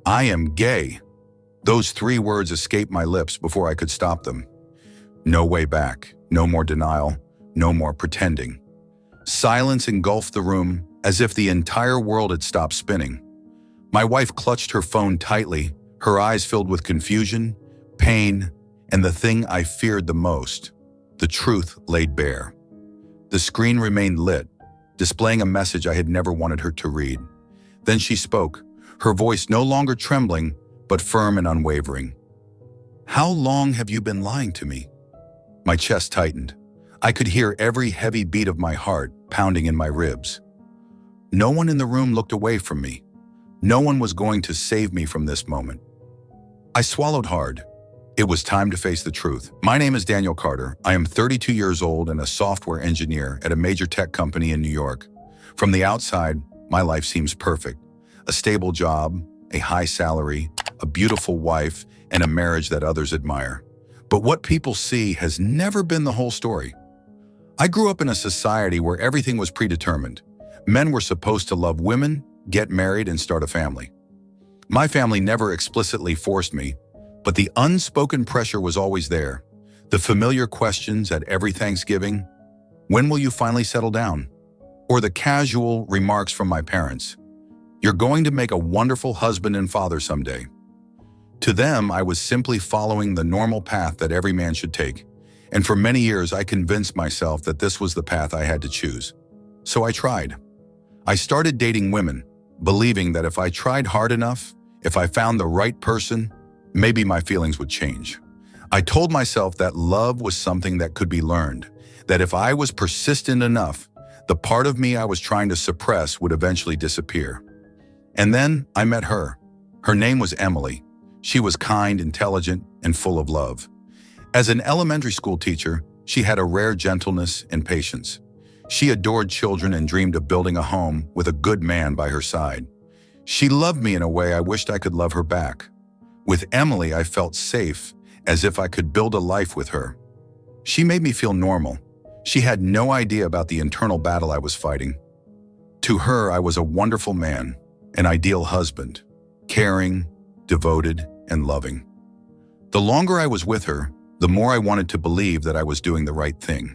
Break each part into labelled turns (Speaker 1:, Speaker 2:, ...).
Speaker 1: I am gay. Those 3 words escaped my lips before I could stop them. No way back, no more denial, no more pretending. Silence engulfed the room as if the entire world had stopped spinning. My wife clutched her phone tightly, her eyes filled with confusion, pain, and the thing I feared the most, the truth laid bare. The screen remained lit, displaying a message I had never wanted her to read. Then she spoke, her voice no longer trembling, but firm and unwavering. "How long have you been lying to me?" My chest tightened. I could hear every heavy beat of my heart pounding in my ribs. No one in the room looked away from me. No one was going to save me from this moment. I swallowed hard. It was time to face the truth. My name is Daniel Carter. I am 32 years old and a software engineer at a major tech company in New York. From the outside, my life seems perfect. A stable job, a high salary, a beautiful wife, and a marriage that others admire. But what people see has never been the whole story. I grew up in a society where everything was predetermined. Men were supposed to love women, get married, and start a family. My family never explicitly forced me, but the unspoken pressure was always there. The familiar questions at every Thanksgiving, "When will you finally settle down?" Or the casual remarks from my parents, "You're going to make a wonderful husband and father someday." To them, I was simply following the normal path that every man should take. And for many years, I convinced myself that this was the path I had to choose. So I tried. I started dating women, believing that if I tried hard enough, if I found the right person, maybe my feelings would change. I told myself that love was something that could be learned, that if I was persistent enough, the part of me I was trying to suppress would eventually disappear. And then I met her. Her name was Emily. She was kind, intelligent, and full of love. As an elementary school teacher, she had a rare gentleness and patience. She adored children and dreamed of building a home with a good man by her side. She loved me in a way I wished I could love her back. With Emily, I felt safe, as if I could build a life with her. She made me feel normal. She had no idea about the internal battle I was fighting. To her, I was a wonderful man, an ideal husband, caring, devoted, and loving. The longer I was with her, the more I wanted to believe that I was doing the right thing.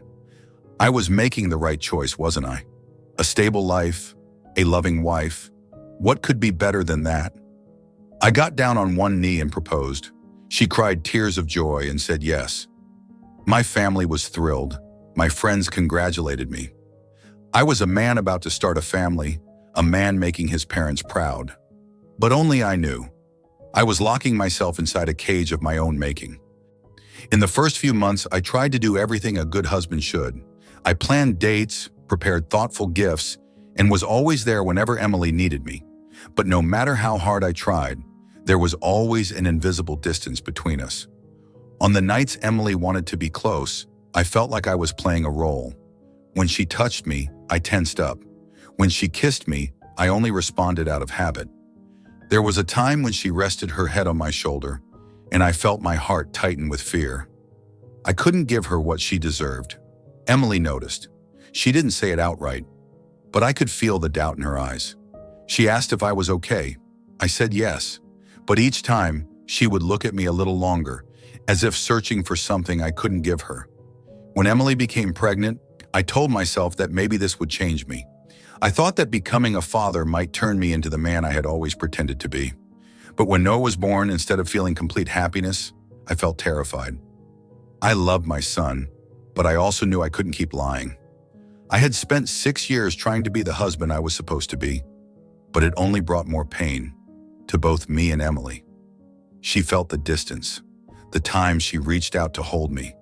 Speaker 1: I was making the right choice, wasn't I? A stable life, a loving wife. What could be better than that? I got down on one knee and proposed. She cried tears of joy and said yes. My family was thrilled. My friends congratulated me. I was a man about to start a family, a man making his parents proud. But only I knew. I was locking myself inside a cage of my own making. In the first few months, I tried to do everything a good husband should. I planned dates, prepared thoughtful gifts, and was always there whenever Emily needed me. But no matter how hard I tried, there was always an invisible distance between us. On the nights Emily wanted to be close, I felt like I was playing a role. When she touched me, I tensed up. When she kissed me, I only responded out of habit. There was a time when she rested her head on my shoulder, and I felt my heart tighten with fear. I couldn't give her what she deserved. Emily noticed. She didn't say it outright, but I could feel the doubt in her eyes. She asked if I was okay. I said yes, but each time she would look at me a little longer, as if searching for something I couldn't give her. When Emily became pregnant, I told myself that maybe this would change me. I thought that becoming a father might turn me into the man I had always pretended to be. But when Noah was born, instead of feeling complete happiness, I felt terrified. I loved my son, but I also knew I couldn't keep lying. I had spent 6 years trying to be the husband I was supposed to be, but it only brought more pain to both me and Emily. She felt the distance, the time she reached out to hold me,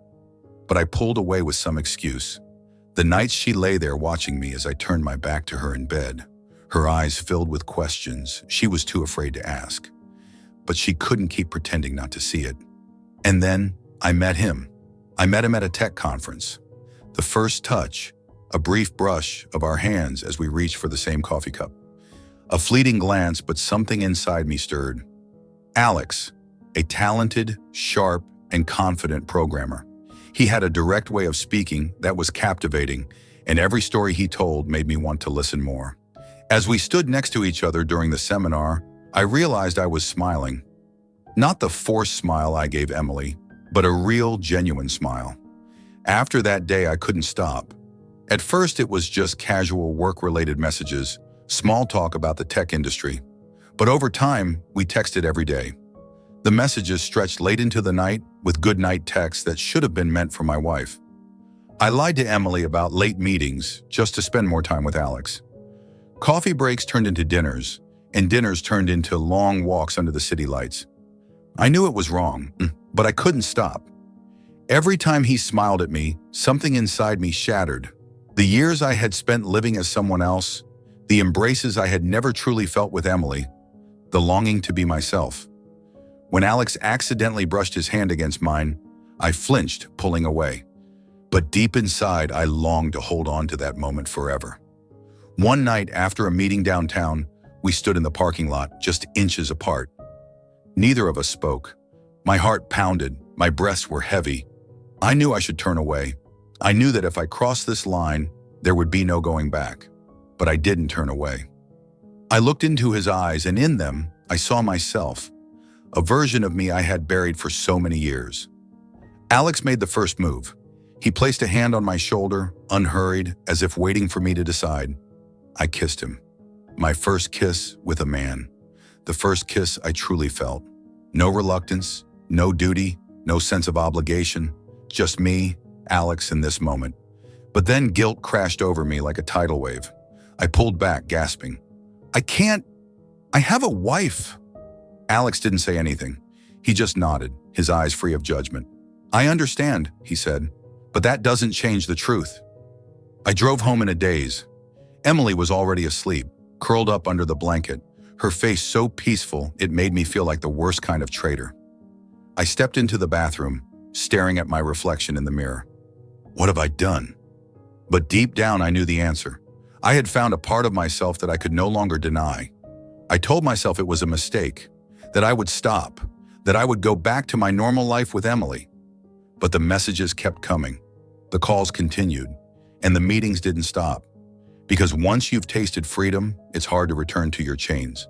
Speaker 1: but I pulled away with some excuse. The nights she lay there watching me as I turned my back to her in bed, her eyes filled with questions she was too afraid to ask. But she couldn't keep pretending not to see it. And then I met him. I met him at a tech conference. The first touch, a brief brush of our hands as we reached for the same coffee cup. A fleeting glance, but something inside me stirred. Alex, a talented, sharp, and confident programmer. He had a direct way of speaking that was captivating, and every story he told made me want to listen more. As we stood next to each other during the seminar, I realized I was smiling. Not the forced smile I gave Emily, but a real, genuine smile. After that day, I couldn't stop. At first, it was just casual work-related messages, small talk about the tech industry. But over time, we texted every day. The messages stretched late into the night with goodnight texts that should have been meant for my wife. I lied to Emily about late meetings just to spend more time with Alex. Coffee breaks turned into dinners, and dinners turned into long walks under the city lights. I knew it was wrong, but I couldn't stop. Every time he smiled at me, something inside me shattered. The years I had spent living as someone else, the embraces I had never truly felt with Emily, the longing to be myself. When Alex accidentally brushed his hand against mine, I flinched, pulling away. But deep inside, I longed to hold on to that moment forever. One night after a meeting downtown, we stood in the parking lot, just inches apart. Neither of us spoke. My heart pounded, my breaths were heavy. I knew I should turn away. I knew that if I crossed this line, there would be no going back. But I didn't turn away. I looked into his eyes, and in them, I saw myself, a version of me I had buried for so many years. Alex made the first move. He placed a hand on my shoulder, unhurried, as if waiting for me to decide. I kissed him. My first kiss with a man. The first kiss I truly felt. No reluctance, no duty, no sense of obligation. Just me, Alex, in this moment. But then guilt crashed over me like a tidal wave. I pulled back, gasping. I have a wife. Alex didn't say anything. He just nodded, his eyes free of judgment. I understand, he said, but that doesn't change the truth. I drove home in a daze. Emily was already asleep, curled up under the blanket, her face so peaceful it made me feel like the worst kind of traitor. I stepped into the bathroom, staring at my reflection in the mirror. What have I done? But deep down, I knew the answer. I had found a part of myself that I could no longer deny. I told myself it was a mistake, that I would stop, that I would go back to my normal life with Emily. But the messages kept coming. The calls continued, and the meetings didn't stop. Because once you've tasted freedom, it's hard to return to your chains.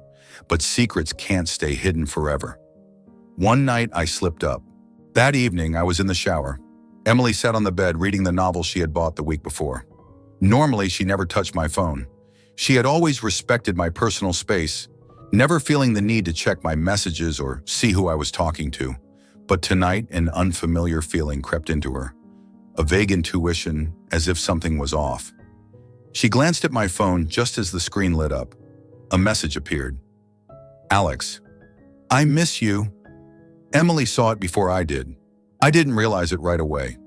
Speaker 1: But secrets can't stay hidden forever. One night, I slipped up. That evening, I was in the shower. Emily sat on the bed reading the novel she had bought the week before. Normally, she never touched my phone. She had always respected my personal space, never feeling the need to check my messages or see who I was talking to. But tonight, an unfamiliar feeling crept into her, a vague intuition, as if something was off. She glanced at my phone just as the screen lit up. A message appeared. Alex, I miss you. Emily saw it before I did. I didn't realize it right away.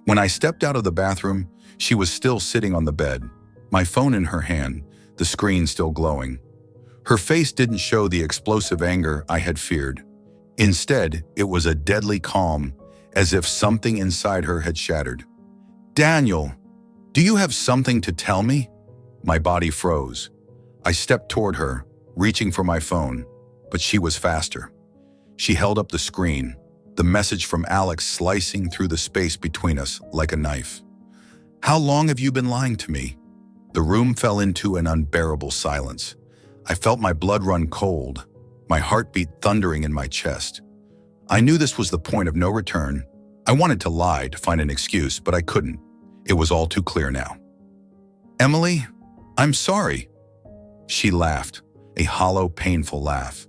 Speaker 1: When I stepped out of the bathroom, she was still sitting on the bed, my phone in her hand, the screen still glowing. Her face didn't show the explosive anger I had feared. Instead, it was a deadly calm, as if something inside her had shattered. Daniel, do you have something to tell me? My body froze. I stepped toward her, reaching for my phone, but she was faster. She held up the screen, the message from Alex slicing through the space between us like a knife. How long have you been lying to me? The room fell into an unbearable silence. I felt my blood run cold, my heartbeat thundering in my chest. I knew this was the point of no return. I wanted to lie to find an excuse, but I couldn't. It was all too clear now. Emily, I'm sorry. She laughed, a hollow, painful laugh.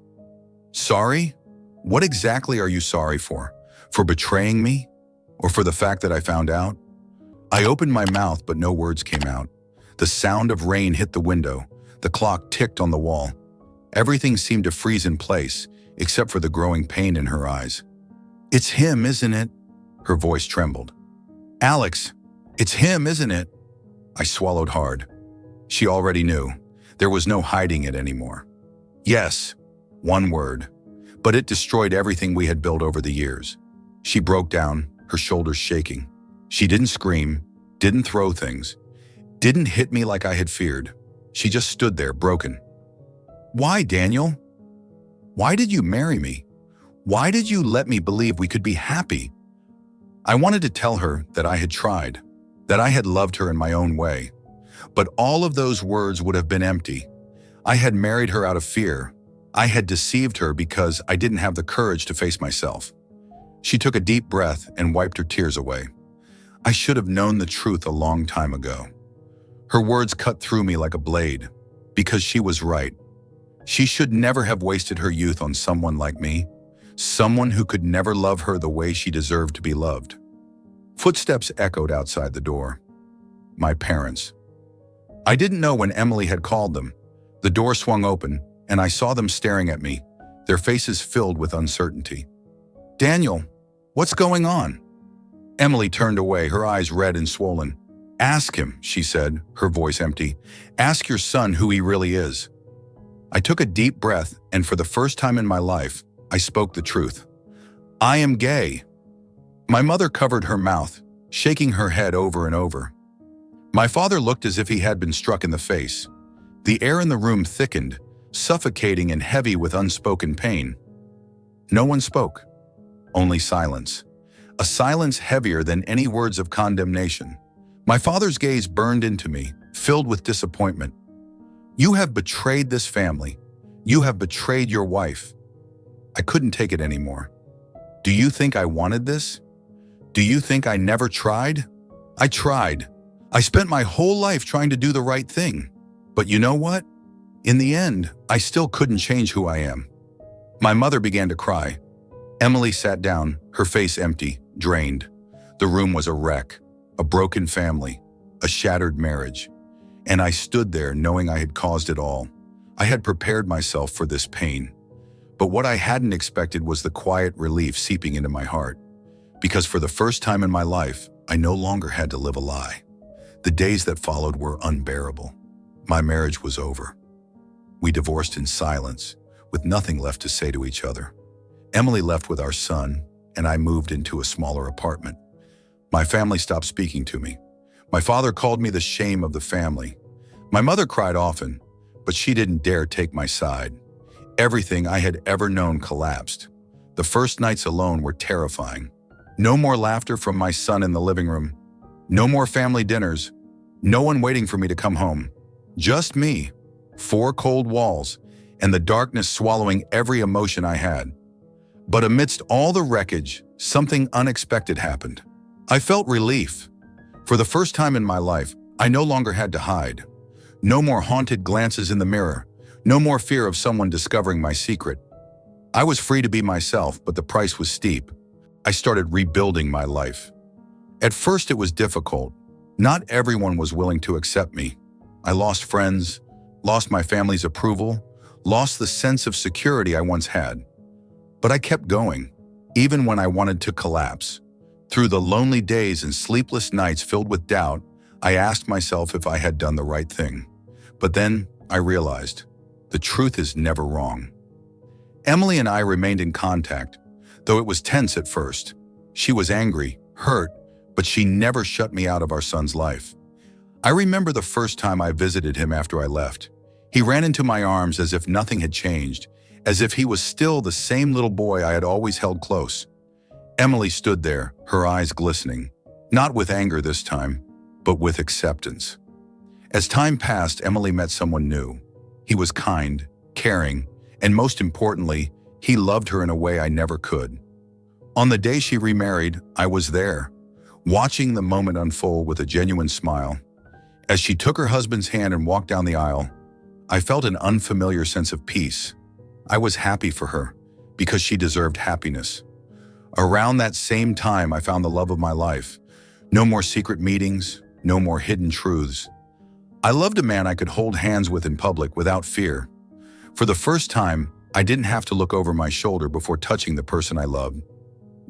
Speaker 1: Sorry? What exactly are you sorry for? For betraying me? Or for the fact that I found out? I opened my mouth, but no words came out. The sound of rain hit the window. The clock ticked on the wall. Everything seemed to freeze in place, except for the growing pain in her eyes. It's him, isn't it? Her voice trembled. Alex, it's him, isn't it? I swallowed hard. She already knew. There was no hiding it anymore. Yes, one word. But it destroyed everything we had built over the years. She broke down, her shoulders shaking. She didn't scream, didn't throw things, didn't hit me like I had feared. She just stood there, broken. Why, Daniel? Why did you marry me? Why did you let me believe we could be happy? I wanted to tell her that I had tried, that I had loved her in my own way. But all of those words would have been empty. I had married her out of fear, I had deceived her because I didn't have the courage to face myself. She took a deep breath and wiped her tears away. I should have known the truth a long time ago. Her words cut through me like a blade, because she was right. She should never have wasted her youth on someone like me, someone who could never love her the way she deserved to be loved. Footsteps echoed outside the door. My parents. I didn't know when Emily had called them. The door swung open, and I saw them staring at me, their faces filled with uncertainty. "Daniel, what's going on?" Emily turned away, her eyes red and swollen. "Ask him," she said, her voice empty. "Ask your son who he really is." I took a deep breath, and for the first time in my life, I spoke the truth. "I am gay." My mother covered her mouth, shaking her head over and over. My father looked as if he had been struck in the face. The air in the room thickened, suffocating and heavy with unspoken pain. No one spoke, only silence. A silence heavier than any words of condemnation. My father's gaze burned into me, filled with disappointment. "You have betrayed this family. You have betrayed your wife." I couldn't take it anymore. "Do you think I wanted this? Do you think I never tried? I tried. I spent my whole life trying to do the right thing. But you know what? In the end, I still couldn't change who I am." My mother began to cry. Emily sat down, her face empty, drained. The room was a wreck, a broken family, a shattered marriage. And I stood there knowing I had caused it all. I had prepared myself for this pain. But what I hadn't expected was the quiet relief seeping into my heart. Because for the first time in my life, I no longer had to live a lie. The days that followed were unbearable. My marriage was over. We divorced in silence, with nothing left to say to each other. Emily left with our son, and I moved into a smaller apartment. My family stopped speaking to me. My father called me the shame of the family. My mother cried often, but she didn't dare take my side. Everything I had ever known collapsed. The first nights alone were terrifying. No more laughter from my son in the living room. No more family dinners. No one waiting for me to come home. Just me, 4 cold walls, and the darkness swallowing every emotion I had. But amidst all the wreckage, something unexpected happened. I felt relief. For the first time in my life, I no longer had to hide. No more haunted glances in the mirror. No more fear of someone discovering my secret. I was free to be myself, but the price was steep. I started rebuilding my life. At first it was difficult. Not everyone was willing to accept me. I lost friends, lost my family's approval, lost the sense of security I once had. But I kept going, even when I wanted to collapse. Through the lonely days and sleepless nights filled with doubt, I asked myself if I had done the right thing. But then I realized, the truth is never wrong. Emily and I remained in contact, though it was tense at first. She was angry, hurt, but she never shut me out of our son's life. I remember the first time I visited him after I left. He ran into my arms as if nothing had changed, as if he was still the same little boy I had always held close. Emily stood there, her eyes glistening, not with anger this time, but with acceptance. As time passed, Emily met someone new. He was kind, caring, and most importantly, he loved her in a way I never could. On the day she remarried, I was there, watching the moment unfold with a genuine smile. As she took her husband's hand and walked down the aisle, I felt an unfamiliar sense of peace. I was happy for her, because she deserved happiness. Around that same time, I found the love of my life. No more secret meetings, no more hidden truths. I loved a man I could hold hands with in public without fear. For the first time, I didn't have to look over my shoulder before touching the person I loved.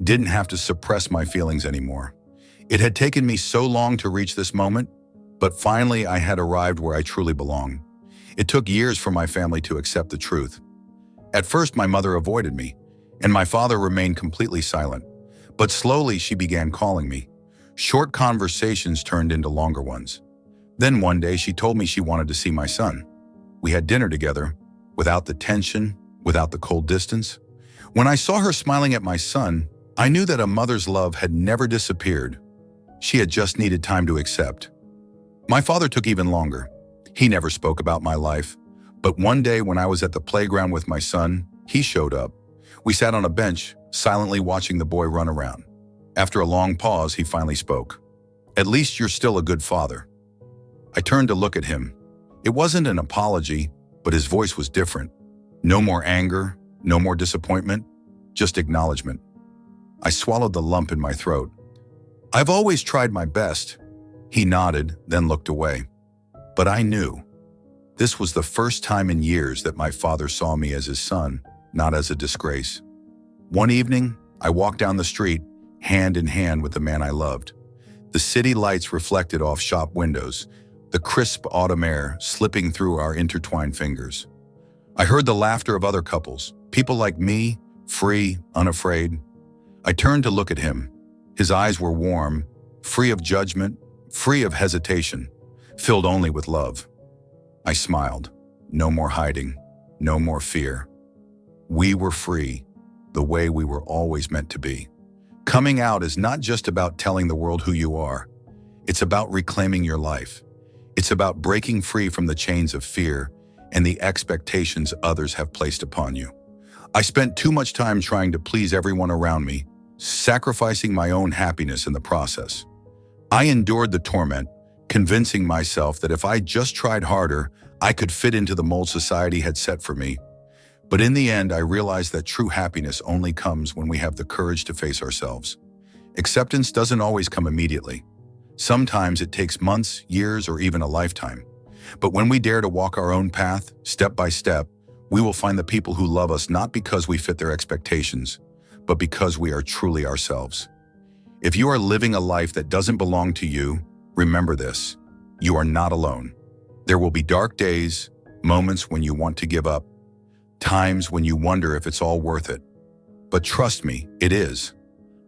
Speaker 1: Didn't have to suppress my feelings anymore. It had taken me so long to reach this moment, but finally I had arrived where I truly belong. It took years for my family to accept the truth. At first, my mother avoided me, and my father remained completely silent. But slowly she began calling me. Short conversations turned into longer ones. Then one day she told me she wanted to see my son. We had dinner together, without the tension, without the cold distance. When I saw her smiling at my son, I knew that a mother's love had never disappeared. She had just needed time to accept. My father took even longer. He never spoke about my life, But one day when I was at the playground with my son, he showed up. We sat on a bench, silently watching the boy run around. After a long pause, he finally spoke. "At least you're still a good father." I turned to look at him. It wasn't an apology, but his voice was different. No more anger, no more disappointment, just acknowledgement. I swallowed the lump in my throat. "I've always tried my best." He nodded, then looked away. But I knew. This was the first time in years that my father saw me as his son, not as a disgrace. One evening, I walked down the street, hand in hand with the man I loved. The city lights reflected off shop windows, the crisp autumn air slipping through our intertwined fingers. I heard the laughter of other couples, people like me, free, unafraid. I turned to look at him. His eyes were warm, free of judgment, free of hesitation, filled only with love. I smiled. No more hiding, no more fear. We were free, the way we were always meant to be. Coming out is not just about telling the world who you are. It's about reclaiming your life. It's about breaking free from the chains of fear and the expectations others have placed upon you. I spent too much time trying to please everyone around me, sacrificing my own happiness in the process. I endured the torment, convincing myself that if I just tried harder, I could fit into the mold society had set for me. But in the end, I realized that true happiness only comes when we have the courage to face ourselves. Acceptance doesn't always come immediately. Sometimes it takes months, years, or even a lifetime. But when we dare to walk our own path, step by step, we will find the people who love us not because we fit their expectations, but because we are truly ourselves. If you are living a life that doesn't belong to you, remember this: you are not alone. There will be dark days, moments when you want to give up, times when you wonder if it's all worth it. But trust me, it is.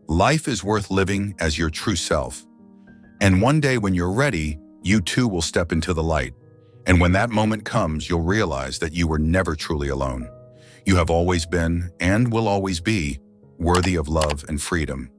Speaker 1: Life is worth living as your true self. And one day when you're ready, you too will step into the light. And when that moment comes, you'll realize that you were never truly alone. You have always been, and will always be, worthy of love and freedom.